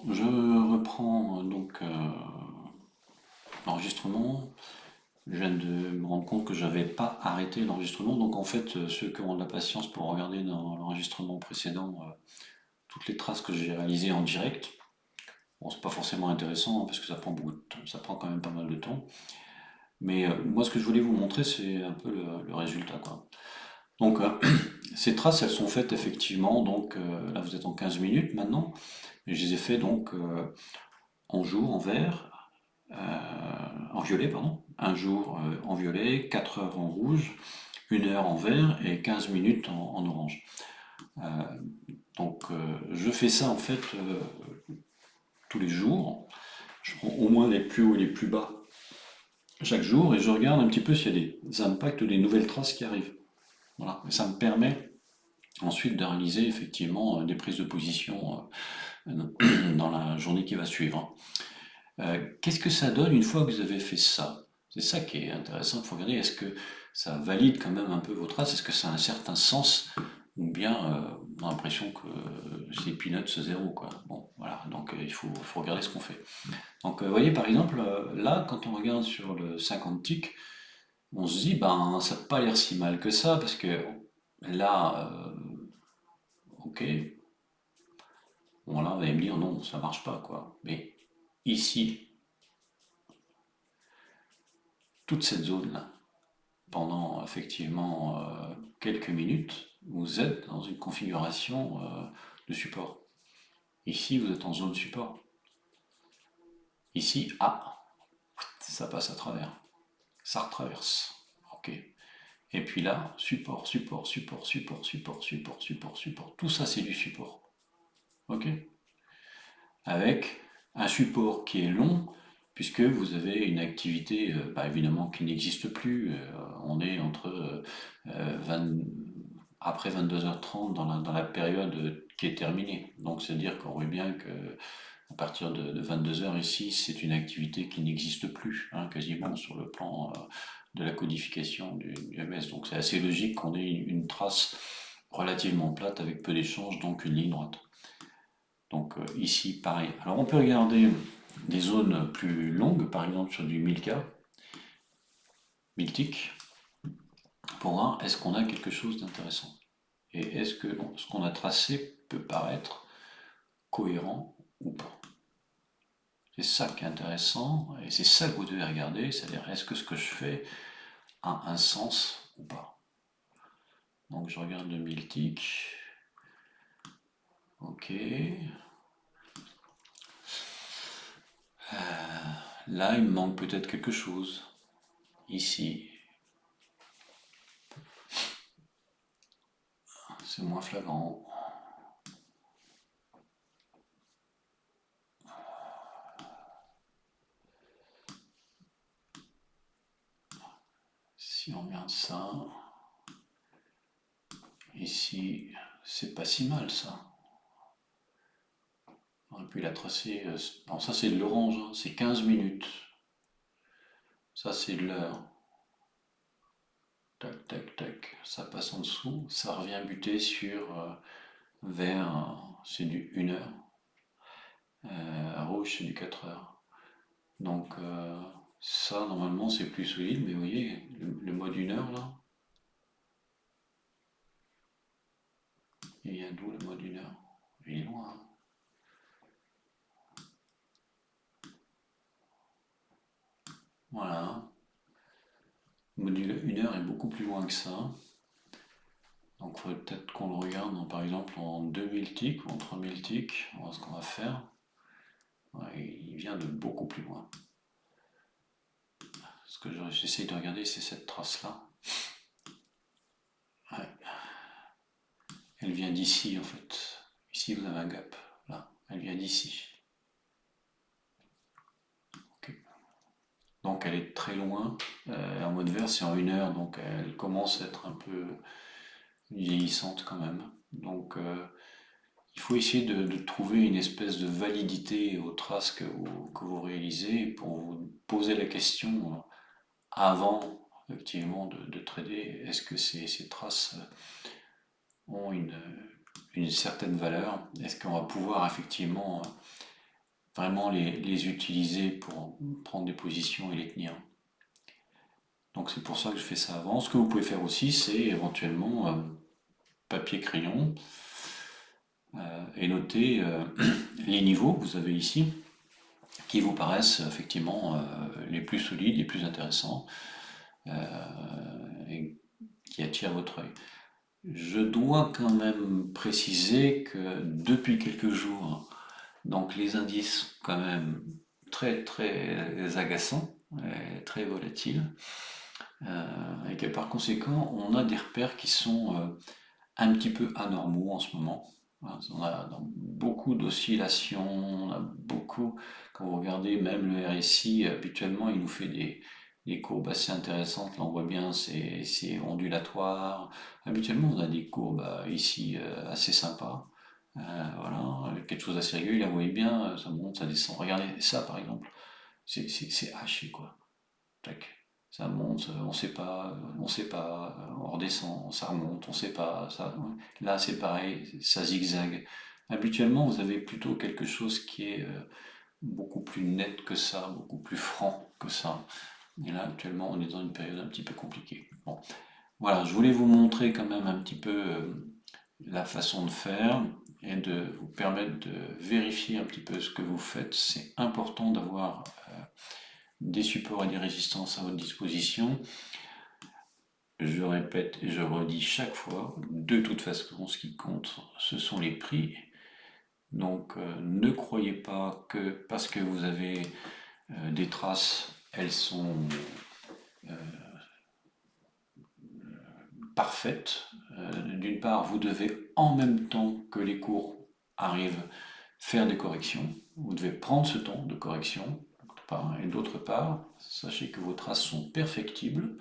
je reprends l'enregistrement. Je viens de me rendre compte que j'avais pas arrêté l'enregistrement. Donc en fait, ceux qui ont de la patience pour regarder dans l'enregistrement précédent toutes les traces que j'ai réalisées en direct. Bon, c'est pas forcément intéressant hein, parce que ça prend beaucoup de temps, ça prend quand même pas mal de temps. Mais moi, ce que je voulais vous montrer, c'est un peu le résultat, quoi. Donc, ces traces, elles sont faites effectivement. Donc, là, vous êtes en 15 minutes maintenant. Et je les ai fait donc en jour en vert, en violet, pardon. Un jour en violet, 4 heures en rouge, 1 heure en vert et 15 minutes en orange. Euh, je fais ça en fait tous les jours. Je prends au moins les plus hauts et les plus bas chaque jour et je regarde un petit peu s'il y a des impacts, des nouvelles traces qui arrivent. Voilà. Et ça me permet ensuite de réaliser effectivement des prises de position dans la journée qui va suivre. Qu'est-ce que ça donne une fois que vous avez fait ça? C'est ça qui est intéressant, il faut regarder, est-ce que ça valide quand même un peu vos traces? Est-ce que ça a un certain sens? Ou bien on a l'impression que c'est peanuts zéro, quoi. Bon, voilà, donc il faut regarder ce qu'on fait. Donc vous voyez par exemple, là, quand on regarde sur le 50 ticks, on se dit, ben ça n'a pas l'air si mal que ça, parce que là, ok, bon là, vous allez me dire, non, ça marche pas, quoi. Mais ici, toute cette zone-là, pendant effectivement quelques minutes, vous êtes dans une configuration de support. Ici, vous êtes en zone support. Ici, ah, ça passe à travers. Ça retraverse. Ok. Et puis là, support, support, support, support, support, support, support, support. Tout ça, c'est du support. Ok. Avec un support qui est long, puisque vous avez une activité, évidemment, qui n'existe plus. On est entre 20, après 22h30 dans la période qui est terminée. Donc c'est-à-dire qu'on voit bien que à partir de 22h ici, c'est une activité qui n'existe plus, hein, quasiment sur le plan de la codification du MS. Donc c'est assez logique qu'on ait une trace relativement plate avec peu d'échanges, donc une ligne droite. Donc ici, pareil. Alors on peut regarder des zones plus longues, par exemple sur du 1000K, 1000 ticks, pour voir est-ce qu'on a quelque chose d'intéressant. Et est-ce que ce qu'on a tracé peut paraître cohérent ou pas. C'est ça qui est intéressant, et c'est ça que vous devez regarder, c'est-à-dire est-ce que ce que je fais a un sens ou pas. Donc je regarde le 1000 ticks, ok. Là, il me manque peut-être quelque chose. Ici, c'est moins flagrant. Si on regarde ça, ici, c'est pas si mal ça. On aurait pu la tracer. Bon, ça c'est de l'orange, hein, c'est 15 minutes. Ça c'est de l'heure. Tac, tac, tac. Ça passe en dessous. Ça revient buter sur vert, c'est du 1 heure. Rouge, c'est du 4 heures. Donc ça, normalement, c'est plus solide. Mais vous voyez, le mode 1 heure là, il vient d'où le mode 1 heure? Il est loin, hein. Voilà. Le module 1 heure est beaucoup plus loin que ça. Donc il faudrait peut-être qu'on le regarde par exemple en 2000 ticks ou en 3000 ticks. On va voir ce qu'on va faire. Ouais, il vient de beaucoup plus loin. Ce que j'essaye de regarder, c'est cette trace-là. Ouais. Elle vient d'ici en fait. Ici vous avez un gap. Là, elle vient d'ici. Ok. Donc elle est très loin. En mode vert, c'est en 1 heure, donc elle commence à être un peu vieillissante quand même. Donc il faut essayer de trouver une espèce de validité aux traces que vous réalisez pour vous poser la question avant effectivement de trader. Est-ce que ces traces ont une certaine valeur? Est-ce qu'on va pouvoir effectivement vraiment les utiliser pour prendre des positions et les tenir. Donc c'est pour ça que je fais ça avant. Ce que vous pouvez faire aussi, c'est éventuellement papier-crayon et noter les niveaux que vous avez ici, qui vous paraissent effectivement les plus solides, les plus intéressants, et qui attirent votre œil. Je dois quand même préciser que depuis quelques jours, donc les indices quand même très très agaçants, très volatiles, et que par conséquent on a des repères qui sont un petit peu anormaux en ce moment. On a beaucoup d'oscillations, on a beaucoup, quand vous regardez même le RSI, habituellement il nous fait des courbes assez intéressantes, là on voit bien c'est ondulatoire. Habituellement on a des courbes ici assez sympas. Voilà, quelque chose d'assez régulier, là vous voyez bien, ça monte, ça descend. Regardez ça par exemple, c'est haché quoi. Tac. Ça monte, on sait pas, on redescend, ça remonte, on sait pas, ça. Là, c'est pareil, ça zigzague. Habituellement, vous avez plutôt quelque chose qui est beaucoup plus net que ça, beaucoup plus franc que ça. Et là, actuellement, on est dans une période un petit peu compliquée. Bon, voilà, je voulais vous montrer quand même un petit peu la façon de faire et de vous permettre de vérifier un petit peu ce que vous faites. C'est important d'avoir des supports et des résistances à votre disposition. Je répète et je redis chaque fois, de toute façon, ce qui compte, ce sont les prix. Donc ne croyez pas que parce que vous avez des traces, elles sont parfaites. D'une part, vous devez en même temps que les cours arrivent faire des corrections. Vous devez prendre ce temps de correction. Et d'autre part, sachez que vos traces sont perfectibles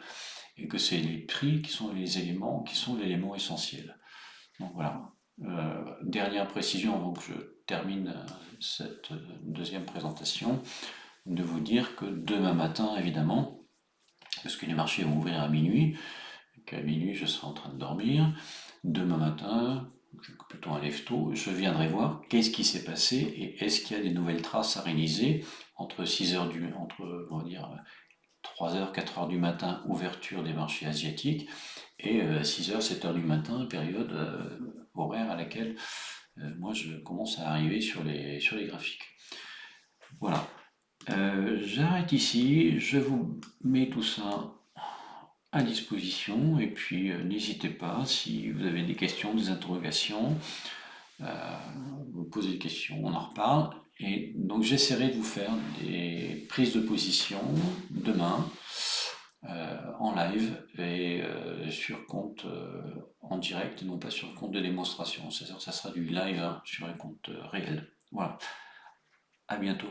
et que c'est les prix qui sont les éléments, qui sont l'élément essentiel. Donc voilà. Dernière précision avant que je termine cette deuxième présentation, de vous dire que demain matin, évidemment, parce que les marchés vont ouvrir à minuit, et qu'à minuit je serai en train de dormir, demain matin, plutôt un lève-tôt, je viendrai voir qu'est-ce qui s'est passé et est-ce qu'il y a des nouvelles traces à réaliser entre 6 heures entre, on va dire, 3 heures, 4 heures du matin, ouverture des marchés asiatiques, et 6 heures, 7 heures du matin, période horaire à laquelle moi je commence à arriver sur les graphiques. Voilà. J'arrête ici, je vous mets tout ça à disposition, et puis n'hésitez pas, si vous avez des questions, des interrogations, vous posez des questions, on en reparle. Et donc j'essaierai de vous faire des prises de position demain en live et sur compte en direct, non pas sur compte de démonstration. C'est-à-dire que ça sera du live sur un compte réel. Voilà. À bientôt.